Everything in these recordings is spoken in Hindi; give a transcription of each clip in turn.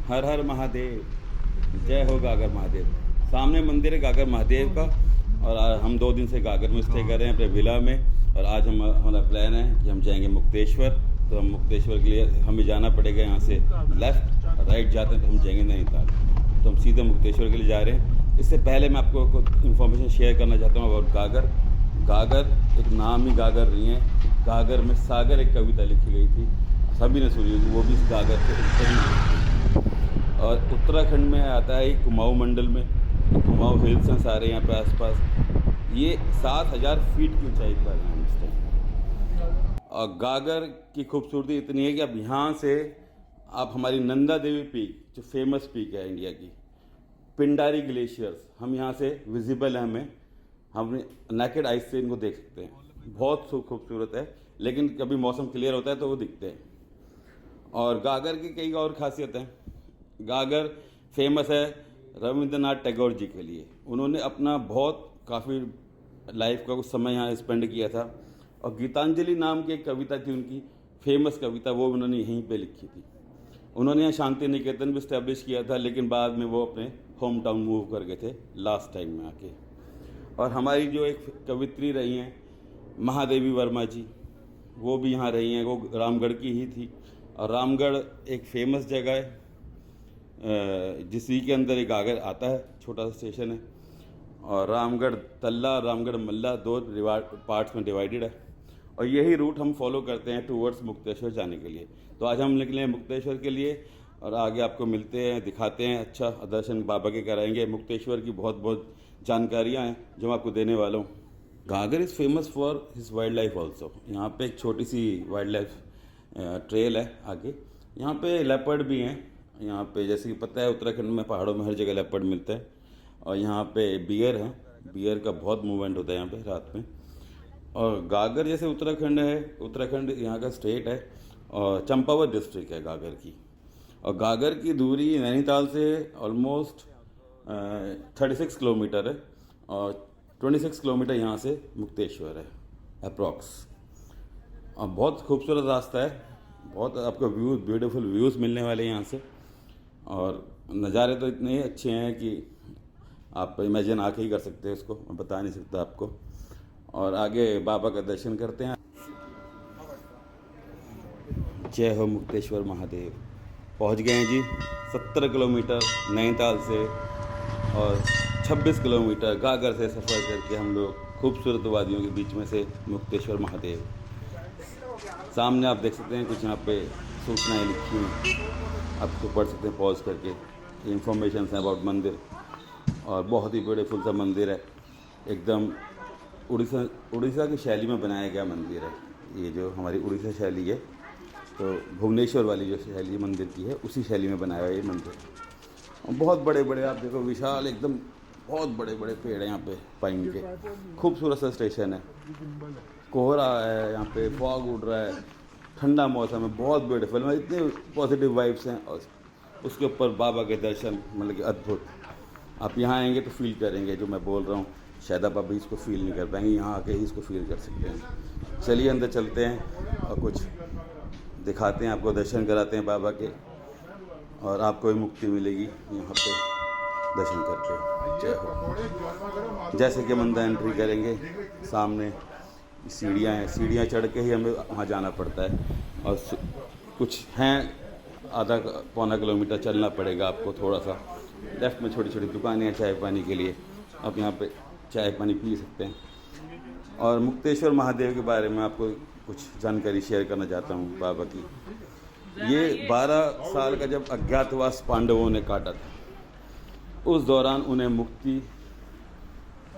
हर हर महादेव, जय हो गागर महादेव। सामने मंदिर है गागर महादेव का। और हम 2 दिन से गागर में स्टे कर रहे हैं अपने विला में। और आज हमारा प्लान है कि हम जाएंगे मुक्तेश्वर। तो हम मुक्तेश्वर के लिए हमें जाना पड़ेगा यहाँ से लेफ़्ट, राइट जाते हैं तो हम जाएंगे नैनीताल। तो हम सीधे मुक्तेश्वर के लिए जा रहे हैं। इससे पहले मैं आपको कुछ इन्फॉर्मेशन शेयर करना चाहता हूँ अबाउट गागर। गागर एक नाम ही गागर नहीं है। गागर में सागर एक कविता लिखी गई थी, सभी ने सुनी होगी, वो भी इस गागर के ऊपर ही। और उत्तराखंड में आता है कुमाऊं मंडल में। कुमाऊं हिल्स हैं सारे यहाँ पे आसपास। ये 7,000 फीट की ऊंचाई पर है इस टाइम। और गागर की खूबसूरती इतनी है कि अब यहाँ से आप हमारी नंदा देवी पीक, जो फेमस पीक है इंडिया की, पिंडारी ग्लेशियर्स, हम यहाँ से विजिबल है हमें। हम नेकेड आइस से इनको देख सकते हैं। बहुत खूबसूरत है, लेकिन कभी मौसम क्लियर होता है तो वो दिखते हैं। और गागर की कई और खासियत हैं। गागर फेमस है रविंद्रनाथ टैगोर जी के लिए। उन्होंने अपना काफ़ी लाइफ का कुछ समय यहाँ स्पेंड किया था। और गीतांजलि नाम की एक कविता थी उनकी, फेमस कविता, वो उन्होंने यहीं पे लिखी थी। उन्होंने यहाँ शांति निकेतन भी इस्टेब्लिश किया था, लेकिन बाद में वो अपने होम टाउन मूव कर गए थे लास्ट टाइम में आके। और हमारी जो एक कवित्री रही हैं महादेवी वर्मा जी, वो भी यहाँ रही हैं। वो रामगढ़ की ही थी। और रामगढ़ एक फेमस जगह है, जिसी के अंदर एक गागर आता है, छोटा सा स्टेशन है। और रामगढ़ तल्ला, रामगढ़ मल्ला 2 पार्ट्स में डिवाइडेड है। और यही रूट हम फॉलो करते हैं टूवर्ड्स मुक्तेश्वर जाने के लिए। तो आज हम निकले हैं मुक्तेश्वर के लिए और आगे आपको मिलते हैं, दिखाते हैं, अच्छा दर्शन बाबा के कराएंगे। मुक्तेश्वर की बहुत बहुत जानकारियाँ हैं जो मैं आपको देने वाला हूँ। गागर is famous for his wild life also. यहाँ पे एक छोटी सी वाइल्ड लाइफ ट्रेल है आगे। यहाँ पे लेपर्ड भी हैं। यहाँ पे जैसे कि पता है उत्तराखंड में पहाड़ों में हर जगह लेपर्ड मिलता है। और यहाँ पे बियर है, बियर का बहुत मूवमेंट होता है यहाँ पे रात में। और गागर जैसे उत्तराखंड है, उत्तराखंड यहाँ का स्टेट है और चंपावत डिस्ट्रिक्ट है गागर की। और गागर की दूरी नैनीताल से ऑलमोस्ट 36 किलोमीटर है। और 26 किलोमीटर यहाँ से मुक्तेश्वर है अप्रॉक्स। और बहुत खूबसूरत रास्ता है, बहुत आपको ब्यूटीफुल व्यूज़ मिलने वाले हैं यहाँ से। और नज़ारे तो इतने अच्छे हैं कि आप इमेजिन आके ही कर सकते हैं, इसको मैं बता नहीं सकता आपको। और आगे बाबा का दर्शन करते हैं। जय हो मुक्तेश्वर महादेव। पहुँच गए हैं जी। 70 किलोमीटर नैनीताल से और 26 किलोमीटर गागर से सफ़र करके हम लोग खूबसूरत वादियों के बीच में से मुक्तेश्वर महादेव। सामने आप देख सकते हैं कुछ यहाँ पे सूचनाएं लिखी हैं, आप इसको पढ़ सकते हैं पॉज करके। इंफॉर्मेशन है अबाउट मंदिर। और बहुत ही ब्यूटीफुल सा मंदिर है, एकदम उड़ीसा की शैली में बनाया गया मंदिर है। ये जो हमारी उड़ीसा शैली है, तो भुवनेश्वर वाली जो शैली मंदिर की है, उसी शैली में बनाया है ये मंदिर। और बहुत बड़े बड़े आप देखो, विशाल एकदम, बहुत बड़े बड़े पेड़ हैं यहाँ पे पाइन के। खूबसूरत सा स्टेशन है, कोहरा है यहाँ पे, फॉग उड़ रहा है, ठंडा मौसम है, बहुत ब्यूटीफुल। मतलब इतने पॉजिटिव वाइब्स हैं। और उसके ऊपर बाबा के दर्शन, मतलब कि अद्भुत। आप यहाँ आएंगे तो फील करेंगे जो मैं बोल रहा हूँ। शायद आप अभी इसको फील नहीं कर पाएंगे, यहाँ आके ही इसको फील कर सकते हैं। चलिए अंदर चलते हैं और कुछ दिखाते हैं आपको, दर्शन कराते हैं बाबा के। और आपको भी मुक्ति मिलेगी यहाँ पे दर्शन करके। जय हो। जैसे कि हम अंदर एंट्री करेंगे, सामने सीढ़ियाँ हैं, सीढ़ियाँ चढ़ के ही हमें वहाँ जाना पड़ता है। और कुछ हैं, आधा पौना किलोमीटर चलना पड़ेगा आपको थोड़ा सा। लेफ़्ट में छोटी छोटी दुकानें हैं चाय पानी के लिए, आप यहाँ पे चाय पानी पी सकते हैं। और मुक्तेश्वर महादेव के बारे में आपको कुछ जानकारी शेयर करना चाहता हूँ बाबा की। ये 12 साल का जब अज्ञातवास पांडवों ने काटा था, उस दौरान उन्हें मुक्ति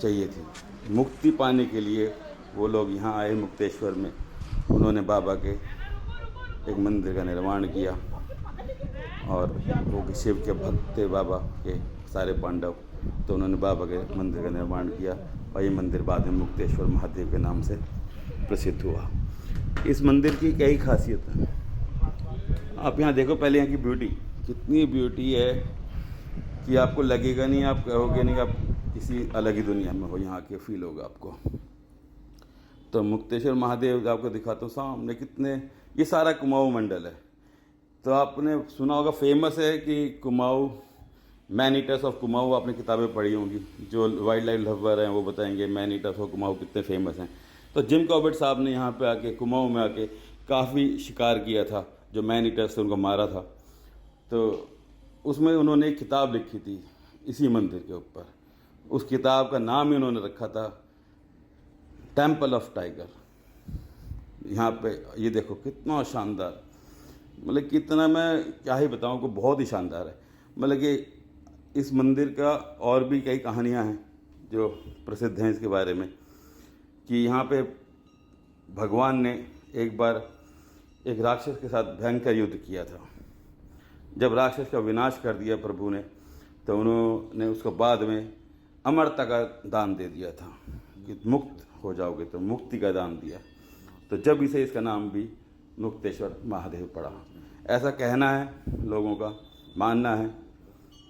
चाहिए थी। मुक्ति पाने के लिए वो लोग यहाँ आए मुक्तेश्वर में। उन्होंने बाबा के एक मंदिर का निर्माण किया। और वो शिव के भक्त थे बाबा के सारे पांडव, तो उन्होंने बाबा के मंदिर का निर्माण किया। और ये मंदिर बाद में मुक्तेश्वर महादेव के नाम से प्रसिद्ध हुआ। इस मंदिर की कई खासियत हैं। आप यहाँ देखो पहले यहाँ की ब्यूटी, कितनी ब्यूटी है कि आपको लगेगा नहीं, आप कहोगे नहीं आप किसी अलग ही दुनिया में हो, यहाँ के फील होगा आपको। तो मुक्तेश्वर महादेव आपको दिखाता हूँ सामने। कितने, ये सारा कुमाऊं मंडल है। तो आपने सुना होगा, फेमस है कि Kumaon, man eaters of Kumaon, आपने किताबें पढ़ी होंगी। जो वाइल्ड लाइफ लवर हैं वो बताएंगे मैन ईटर्स ऑफ कुमाऊँ कितने फेमस हैं। तो जिम कॉर्बेट साहब ने यहाँ पे आके कुमाऊँ में आके काफ़ी शिकार किया था, जो मैन ईटर्स से उनको मारा था। तो उसमें उन्होंने एक किताब लिखी थी इसी मंदिर के ऊपर। उस किताब का नाम ही उन्होंने रखा था टेम्पल ऑफ टाइगर। यहाँ पे ये देखो कितना शानदार, मतलब कितना, मैं क्या ही बताऊँ को, बहुत ही शानदार है। मतलब कि इस मंदिर का और भी कई कहानियाँ हैं जो प्रसिद्ध हैं इसके बारे में, कि यहाँ पे भगवान ने एक बार एक राक्षस के साथ भयंकर युद्ध किया था। जब राक्षस का विनाश कर दिया प्रभु ने, तो उन्होंने उसको बाद में अमरता का दान दे दिया था कि मुक्त हो जाओगे, तो मुक्ति का दान दिया। तो जब इसे इसका नाम भी मुक्तेश्वर महादेव पड़ा। ऐसा कहना है लोगों का, मानना है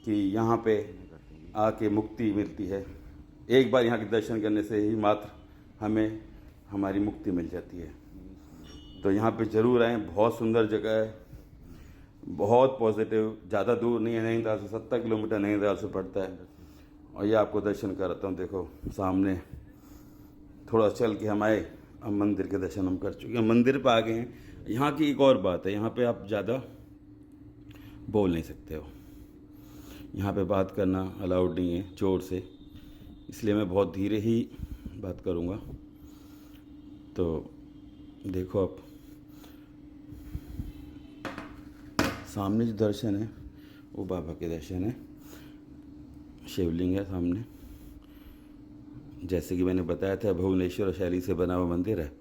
कि यहाँ पे आके मुक्ति मिलती है। एक बार यहाँ के दर्शन करने से ही मात्र हमें हमारी मुक्ति मिल जाती है। तो यहाँ पे ज़रूर आएँ, बहुत सुंदर जगह है, बहुत पॉजिटिव। ज़्यादा दूर नहीं है, नैनीताल से 70 किलोमीटर नैनीताल से पड़ता है। और ये आपको दर्शन कराता हूँ। देखो सामने थोड़ा चल के हम आए, अब मंदिर के दर्शन हम कर चुके हैं, मंदिर पे आ गए हैं। यहाँ की एक और बात है, यहाँ पे आप ज़्यादा बोल नहीं सकते हो, यहाँ पे बात करना अलाउड नहीं है ज़ोर से, इसलिए मैं बहुत धीरे ही बात करूँगा। तो देखो आप सामने जो दर्शन है वो बाबा के दर्शन है, शिवलिंग है सामने। जैसे कि मैंने बताया था भुवनेश्वर शैली से बना हुआ मंदिर है,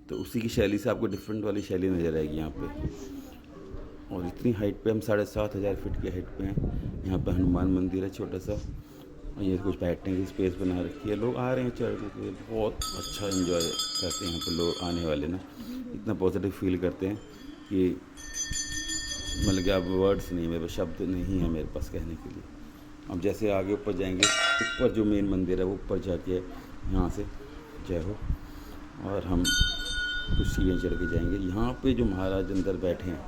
तो उसी की शैली से आपको डिफरेंट वाली शैली नज़र आएगी यहाँ पे। और इतनी हाइट पे हम 7500 फीट की हाइट पे हैं। यहाँ पे हनुमान मंदिर है छोटा सा, और ये कुछ बैठने की स्पेस बना रखी है। लोग आ रहे हैं चढ़ने के लिए, बहुत अच्छा एंजॉय करते हैं यहाँ पे लोग आने वाले ना, इतना पॉजिटिव फील करते हैं कि मतलब कि अब वर्ड्स नहीं, मेरे शब्द नहीं है मेरे पास कहने के लिए। अब जैसे आगे ऊपर जाएंगे, ऊपर जो मेन मंदिर है वो ऊपर जाके यहाँ से जय हो, और हम कुछ सीढ़ियाँ चढ़ के जाएंगे। यहाँ पे जो महाराज अंदर बैठे हैं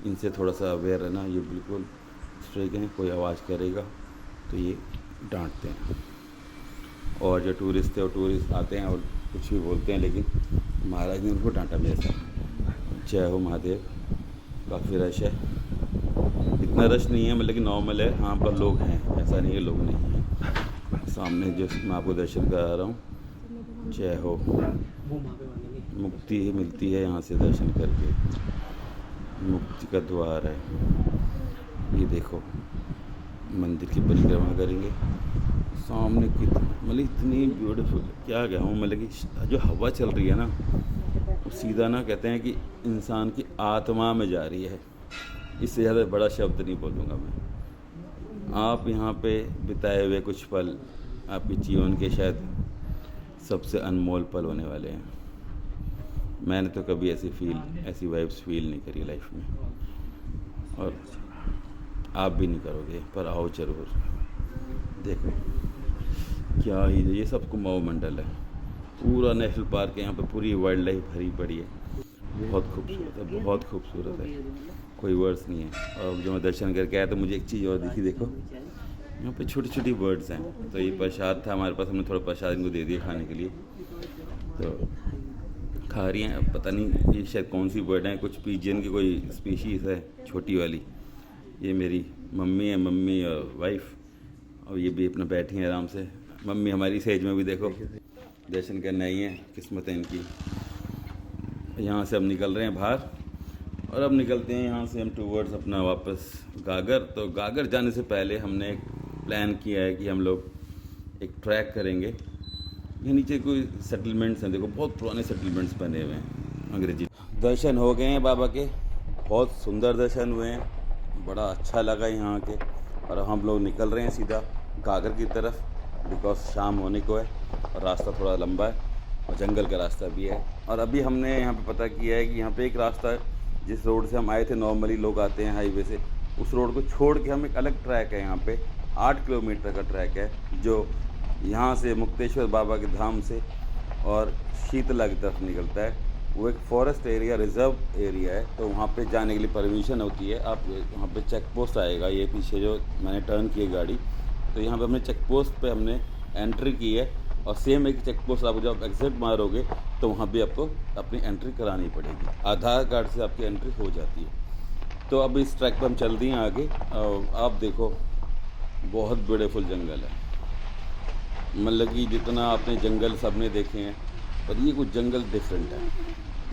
इनसे थोड़ा सा अवेयर रहना, ये बिल्कुल स्ट्रिक्ट हैं, कोई आवाज़ करेगा तो ये डांटते हैं। और जो टूरिस्ट थे वो टूरिस्ट आते हैं और कुछ भी बोलते हैं, लेकिन महाराज ने उनको डांटा मेरे साथ। जय हो महादेव। काफ़ी रश है, इतना रश नहीं है, मतलब कि नॉर्मल है। हाँ पर लोग हैं, ऐसा नहीं है लोग नहीं हैं। सामने जो मैं आपको दर्शन करा रहा हूँ, जय हो। मुक्ति ही मिलती है यहाँ से दर्शन करके, मुक्ति का द्वार है। ये देखो मंदिर की परिक्रमा करेंगे, सामने कितना मतलब इतनी ब्यूटीफुल, क्या कहूँ, मतलब कि जो हवा चल रही है ना, वो सीधा ना कहते हैं कि इंसान की आत्मा में जा रही है। इससे ज़्यादा बड़ा शब्द नहीं बोलूँगा मैं। आप यहाँ पे बिताए हुए कुछ पल आपके जीवन के शायद सबसे अनमोल पल होने वाले हैं। मैंने तो कभी ऐसी वाइब्स फील नहीं करी लाइफ में, और आप भी नहीं करोगे, पर आओ ज़रूर। देखो क्या ही, ये सब कुमाऊँ मंडल है, पूरा नेशनल पार्क है, यहाँ पे पूरी वाइल्ड लाइफ भरी पड़ी है। बहुत खूबसूरत है, बहुत खूबसूरत है, कोई वर्ड्स नहीं है। और जब मैं दर्शन करके आया तो मुझे एक चीज़ और दिखी, देखो यहाँ पे छोटी छोटी बर्ड्स हैं। तो ये प्रसाद था हमारे पास, हमने थोड़ा प्रसाद इनको दे दिया खाने के लिए, तो खा रही हैं। पता नहीं ये शायद कौन सी बर्ड है, कुछ पीजियन की कोई स्पीशीज़ है छोटी वाली। ये मेरी मम्मी है, मम्मी और वाइफ, और ये भी अपना बैठी हैं आराम से। मम्मी हमारी सेज में भी देखो दर्शन करने आई हैं, किस्मत है इनकी। यहाँ से हम निकल रहे हैं बाहर, और अब निकलते हैं यहाँ से हम टूवर्ड्स अपना वापस गागर। तो गागर जाने से पहले हमने एक प्लान किया है कि हम लोग एक ट्रैक करेंगे। ये नीचे कोई सेटलमेंट्स हैं, देखो बहुत पुराने सेटलमेंट्स बने हुए हैं अंग्रेजी। दर्शन हो गए हैं बाबा के, बहुत सुंदर दर्शन हुए हैं, बड़ा अच्छा लगा यहाँ के। और हम लोग निकल रहे हैं सीधा गागर की तरफ, बिकॉज शाम होने को है और रास्ता थोड़ा लंबा है और जंगल का रास्ता भी है। और अभी हमने यहाँ पे पता किया है कि यहाँ पे एक रास्ता है, जिस रोड से हम आए थे, नॉर्मली लोग आते हैं हाईवे से, उस रोड को छोड़ के हम एक अलग ट्रैक है, यहाँ पे 8 किलोमीटर का ट्रैक है, जो यहाँ से मुक्तेश्वर बाबा के धाम से और शीतला की तरफ निकलता है। वो एक फॉरेस्ट एरिया, रिज़र्व एरिया है, तो वहाँ पे जाने के लिए परमिशन होती है। आप वहाँ पे चेक पोस्ट आएगा, ये पीछे जो मैंने टर्न की है गाड़ी, तो यहाँ पे हमने चेक पोस्ट पे हमने एंट्री की है। और सेम एक चेक पोस्ट आप जब एग्ज़िट मारोगे तो वहाँ भी आपको अपनी एंट्री करानी पड़ेगी। आधार कार्ड से आपकी एंट्री हो जाती है। तो अब इस ट्रैक पर हम चल दिए आगे। आप देखो बहुत ब्यूटीफुल जंगल है, मतलब कि जितना आपने जंगल सबने देखे हैं, पर ये कुछ जंगल डिफरेंट है।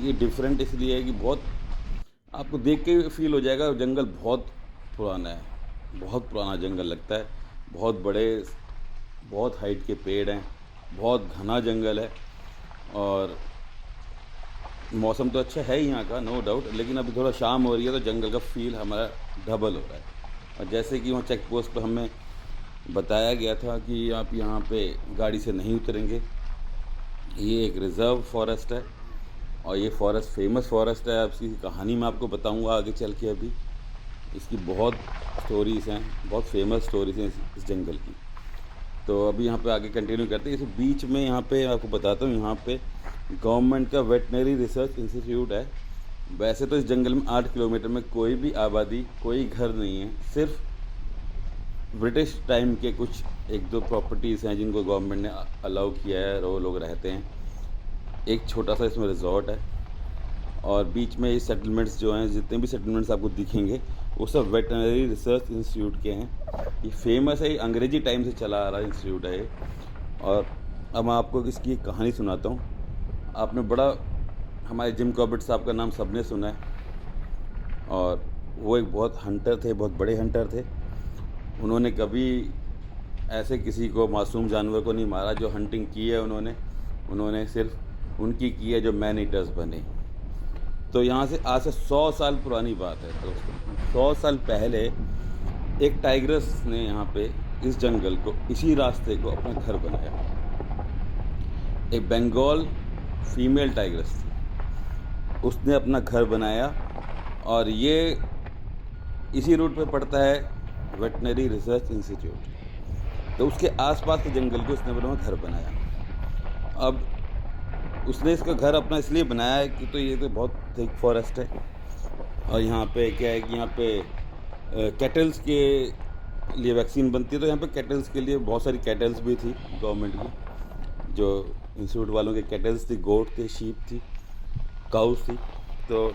ये डिफरेंट इसलिए है कि बहुत आपको देख के फील हो जाएगा जंगल बहुत पुराना है, बहुत पुराना जंगल लगता है। बहुत बड़े, बहुत हाइट के पेड़ हैं, बहुत घना जंगल है। और मौसम तो अच्छा है ही यहाँ का, नो डाउट, लेकिन अभी थोड़ा शाम हो रही है तो जंगल का फील हमारा डबल हो रहा है। और जैसे कि वहाँ चेक पोस्ट पर हमें बताया गया था कि आप यहाँ पे गाड़ी से नहीं उतरेंगे। ये एक रिज़र्व फॉरेस्ट है और ये फॉरेस्ट फेमस फॉरेस्ट है। अब इसकी कहानी मैं आपको बताऊँगा आगे चल के। अभी इसकी बहुत स्टोरीज़ हैं, बहुत फेमस स्टोरीज़ हैं इस जंगल की। तो अभी यहाँ पे आगे कंटिन्यू करते हैं। इस बीच में यहाँ पे आपको बताता हूँ, यहाँ पे गवर्नमेंट का वेटनरी रिसर्च इंस्टीट्यूट है। वैसे तो इस जंगल में 8 किलोमीटर में कोई भी आबादी, कोई घर नहीं है। सिर्फ ब्रिटिश टाइम के कुछ 1-2 प्रॉपर्टीज़ हैं जिनको गवर्नमेंट ने अलाउ किया है और वो लोग रहते हैं। एक छोटा सा इसमें रिजॉर्ट है और बीच में ये सेटलमेंट्स जो हैं, जितने भी सेटलमेंट्स आपको दिखेंगे वो सब वेटनरी रिसर्च इंस्टीट्यूट के हैं। ये फेमस है, ये अंग्रेज़ी टाइम से चला आ रहा इंस्टीट्यूट है ये। और अब मैं आपको इसकी एक कहानी सुनाता हूँ। आपने बड़ा हमारे जिम कॉर्बेट साहब का नाम सबने सुना है और वो एक बहुत हंटर थे, बहुत बड़े हंटर थे। उन्होंने कभी ऐसे किसी को, मासूम जानवर को नहीं मारा। जो हंटिंग की है उन्होंने सिर्फ उनकी की है जो मैन ईटर्स बने। तो यहाँ से आज से 100 साल पुरानी बात है दोस्तों। 100 साल पहले एक टाइग्रस ने यहाँ पे इस जंगल को, इसी रास्ते को अपना घर बनाया। एक बंगाल फीमेल टाइग्रस थी, उसने अपना घर बनाया और ये इसी रूट पे पड़ता है वेटनरी रिसर्च इंस्टीट्यूट। तो उसके आसपास के जंगल को उसने अपना घर बनाया। अब उसने इसका घर अपना इसलिए बनाया है कि तो ये तो बहुत थिक फॉरेस्ट है और यहाँ पे क्या है कि यहाँ पे कैटल्स के लिए वैक्सीन बनती है। तो यहाँ पे कैटल्स के लिए बहुत सारी कैटल्स भी थी गवर्नमेंट की, जो इंस्टीट्यूट वालों के कैटल्स थी, गोट थे, शीप थी, काउस थी। तो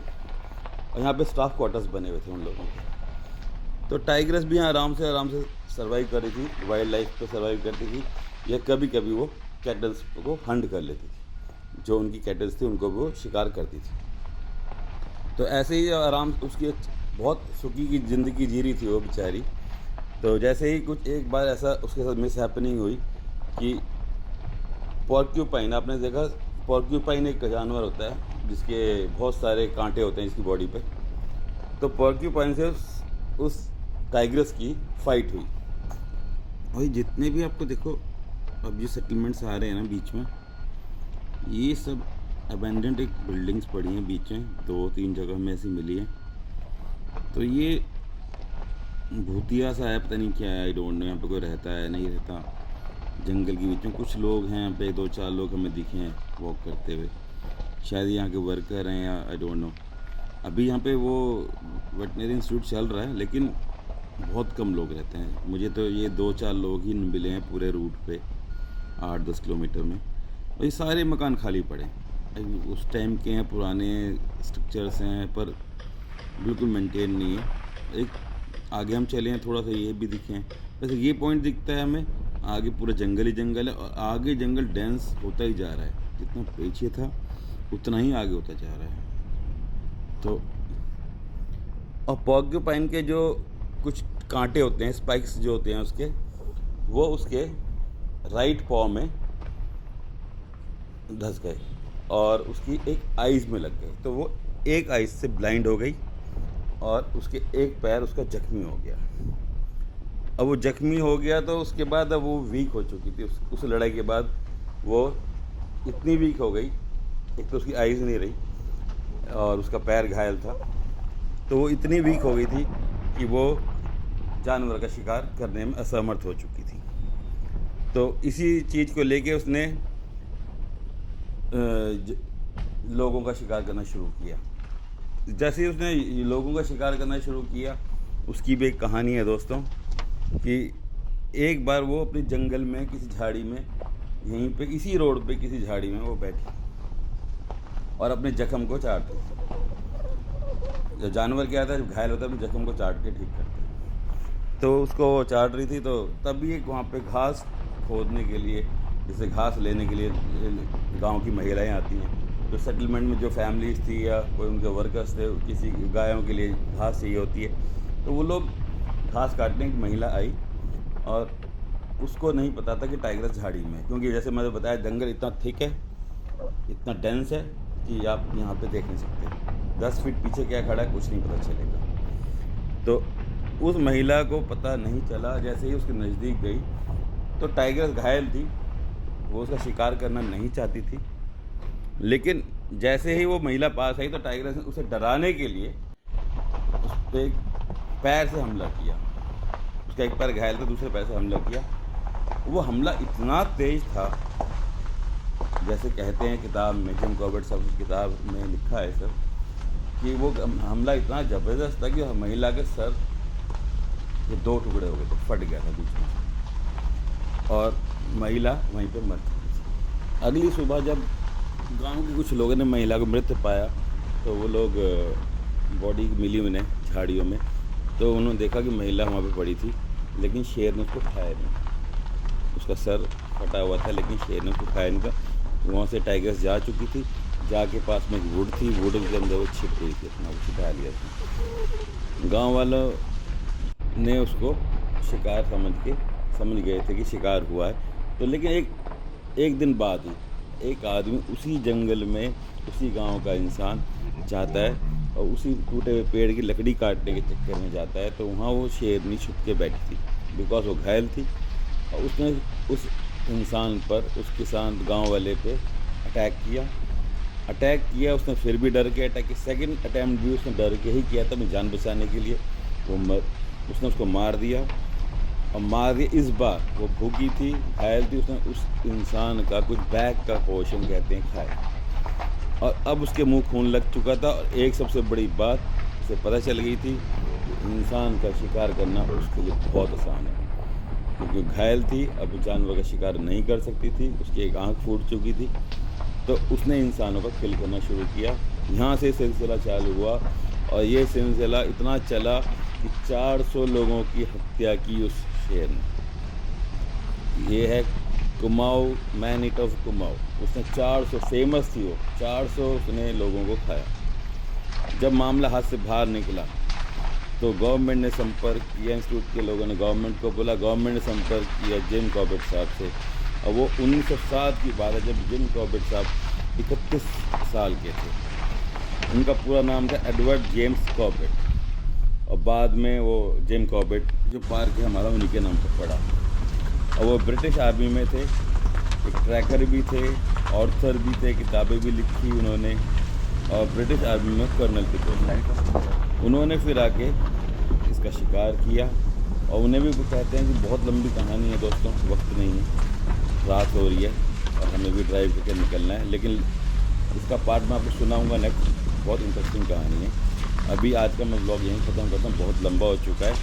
यहाँ पे स्टाफ क्वार्टर्स बने हुए थे उन लोगों के। तो टाइग्रस भी यहाँ आराम से सर्वाइव कर रही थी, वाइल्ड लाइफ पे सर्वाइव करती थी, या कभी कभी वो कैटल्स को हंट कर लेती थी। जो उनकी कैटल्स थी उनको वो शिकार करती थी। तो ऐसे ही आराम, उसकी बहुत सुखी की ज़िंदगी जी रही थी वो बेचारी। तो जैसे ही कुछ एक बार ऐसा उसके साथ मिस हैपनिंग हुई कि पॉर्क्यूपाइन, आपने देखा पॉर्क्यूपाइन एक जानवर होता है जिसके बहुत सारे कांटे होते हैं इसकी बॉडी पे। तो पॉर्क्यूपाइन से उस टाइग्रस की फाइट हुई। भाई जितने भी आपको देखो अब ये सेटलमेंट्स आ रहे हैं ना बीच में, ये सब अबेंडेंट एक बिल्डिंग्स पड़ी हैं बीच में, 2-3 जगह में ऐसी मिली है। तो ये भूतिया सा है, पता नहीं क्या है, आई डोंट नो। यहाँ पे कोई रहता है नहीं रहता, जंगल के बीच में कुछ लोग हैं यहाँ पे, 2-4 लोग हमें दिखे हैं वॉक करते हुए, शायद यहाँ के वर्कर हैं या आई डोंट नो। अभी यहाँ पे वो वेटनरी इंस्टीट्यूट चल रहा है लेकिन बहुत कम लोग रहते हैं। मुझे तो ये 2-4 लोग ही मिले हैं पूरे रूट पे 8-10 किलोमीटर में। और ये सारे मकान खाली पड़े हैं, उस टाइम के हैं, पुराने स्ट्रक्चर्स हैं पर बिल्कुल मेंटेन नहीं है। एक आगे हम चले हैं थोड़ा सा, ये भी दिखे हैं। वैसे ये पॉइंट दिखता है हमें, आगे पूरा जंगल ही जंगल है और आगे जंगल डेंस होता ही जा रहा है। जितना पीछे था उतना ही आगे होता जा रहा है। तो और पॉर्क्यूपाइन के जो कुछ कांटे होते हैं, स्पाइक्स जो होते हैं उसके, वो उसके राइट पॉ में धंस गए और उसकी एक आइज़ में लग गए। तो वो एक आइज़ से ब्लाइंड हो गई और उसके एक पैर उसका जख्मी हो गया। अब वो जख्मी हो गया तो उसके बाद अब वो वीक हो चुकी थी। उस लड़ाई के बाद वो इतनी वीक हो गई, एक तो उसकी आइज़ नहीं रही और उसका पैर घायल था, तो वो इतनी वीक हो गई थी कि वो जानवर का शिकार करने में असमर्थ हो चुकी थी। तो इसी चीज़ को लेके उसने लोगों का शिकार करना शुरू किया। जैसे ही उसने लोगों का शिकार करना शुरू किया, उसकी भी एक कहानी है दोस्तों कि एक बार वो अपने जंगल में किसी झाड़ी में, यहीं पे इसी रोड पे किसी झाड़ी में वो बैठी और अपने जख्म को चाट रही थी। जो जानवर क्या होता है, जब घायल होता है अपने जख्म को चाट के ठीक करता है। तो उसको वो चाट रही थी, तो तभी एक वहाँ पे घास खोदने के लिए, जैसे घास लेने के लिए गांव की महिलाएं आती हैं, जो सेटलमेंट में जो फैमिलीज थी या कोई उनके वर्कर्स थे, किसी गायों के लिए घास चाहिए होती है, तो वो लोग घास काटने की महिला आई और उसको नहीं पता था कि टाइगरस झाड़ी में, क्योंकि जैसे मैंने बताया जंगल इतना थिक है, इतना डेंस है कि आप यहाँ पे देख नहीं सकते। 10 फीट पीछे क्या खड़ा है कुछ नहीं पता चलेगा। तो उस महिला को पता नहीं चला, जैसे ही उसके नज़दीक गई तो टाइगरस घायल थी, वो उसका शिकार करना नहीं चाहती थी। लेकिन जैसे ही वो महिला पास आई तो टाइगरस ने उसे डराने के लिए उस पर पैर से हमला किया। उसका एक पैर घायल था, दूसरे पैर से हमला किया। वो हमला इतना तेज था, जैसे कहते हैं किताब में, जिम कॉर्बेट साहब की किताब में लिखा है सर, कि वो हमला इतना ज़बरदस्त था कि महिला के सर ये 2 टुकड़े हो गए थे, फट गया था बीच में, और महिला वहीं पे मर चुकी थी। अगली सुबह जब गांव के कुछ लोगों ने महिला को मृत पाया तो वो लोग बॉडी मिली उन्हें झाड़ियों में, तो उन्होंने देखा कि महिला वहाँ पे पड़ी थी, लेकिन शेर ने उसको खाया नहीं। उसका सर फटा हुआ था लेकिन शेर ने उसको खाया नहीं था। वहाँ से टाइगर्स जा चुकी थी, जाके पास में एक वुड थी, वुड के अंदर वो छिप गई थी, अपना वो छिपा लिया था। गाँव वालों ने उसको शिकार समझ गए थे कि शिकार हुआ है। तो लेकिन एक दिन बाद ही एक आदमी उसी जंगल में, उसी गांव का इंसान जाता है और उसी टूटे हुए पेड़ की लकड़ी काटने के चक्कर में जाता है, तो वहाँ वो शेरनी छुप के बैठी थी, बिकॉज वो घायल थी। और उसने उस इंसान पर, उस किसान गांव वाले पे अटैक किया। उसने फिर भी डर के अटैक किया, सेकंड अटैम्प्ट भी उसने डर के ही किया था, अपनी जान बचाने के लिए। उसने उसको मार दिया, और मार दिया। इस बार वो भूखी थी, घायल थी, उसने उस इंसान का कुछ बैग का पोर्शन कहते हैं खाया, और अब उसके मुंह खून लग चुका था। और एक सबसे बड़ी बात उसे पता चल गई थी कि इंसान का शिकार करना उसके लिए बहुत आसान है, क्योंकि घायल थी, अब जानवर का शिकार नहीं कर सकती थी, उसकी एक आँख फूट चुकी थी। तो उसने इंसानों का किल करना शुरू किया। यहाँ से सिलसिला चालू हुआ, और ये सिलसिला इतना चला कि 400 लोगों की हत्या की उस शेर ने। ये है Kumaon, man eater of Kumaon. उसने 400, फेमस थी वो, 400 उसने लोगों को खाया। जब मामला हाथ से बाहर निकला तो गवर्नमेंट ने संपर्क किया, इंस्टीट्यूट के लोगों ने गवर्नमेंट को बोला, गवर्नमेंट ने संपर्क किया जिम कॉर्बेट साहब से। और वो 1907 की बात है, जब जिम कॉर्बेट साहब 31 साल के थे। उनका पूरा नाम था एडवर्ड जेम्स कॉर्बेट, और बाद में वो जिम कॉर्बेट जो पार्क है हमारा उन्हीं के नाम पर पड़ा। और वो ब्रिटिश आर्मी में थे, एक ट्रैकर भी थे, ऑथर भी थे, किताबें भी लिखी उन्होंने, और ब्रिटिश आर्मी में कर्नल के पोस्ट। उन्होंने फिर आके इसका शिकार किया, और उन्हें भी कहते हैं कि बहुत लंबी कहानी है दोस्तों, वक्त नहीं है, रात हो रही है और हमें भी ड्राइव करके निकलना है। लेकिन इसका पार्ट मैं आपको सुनाऊँगा नेक्स्ट, बहुत इंटरेस्टिंग कहानी है। अभी आज का मैं ब्लॉग यहीं ख़त्म करता हूँ, बहुत लंबा हो चुका है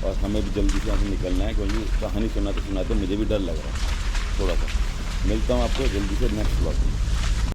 और हमें भी जल्दी से यहाँ से निकलना है, क्योंकि कहानी सुनाते सुनाते मुझे भी डर लग रहा है थोड़ा सा। मिलता हूँ आपको जल्दी से नेक्स्ट ब्लॉग में।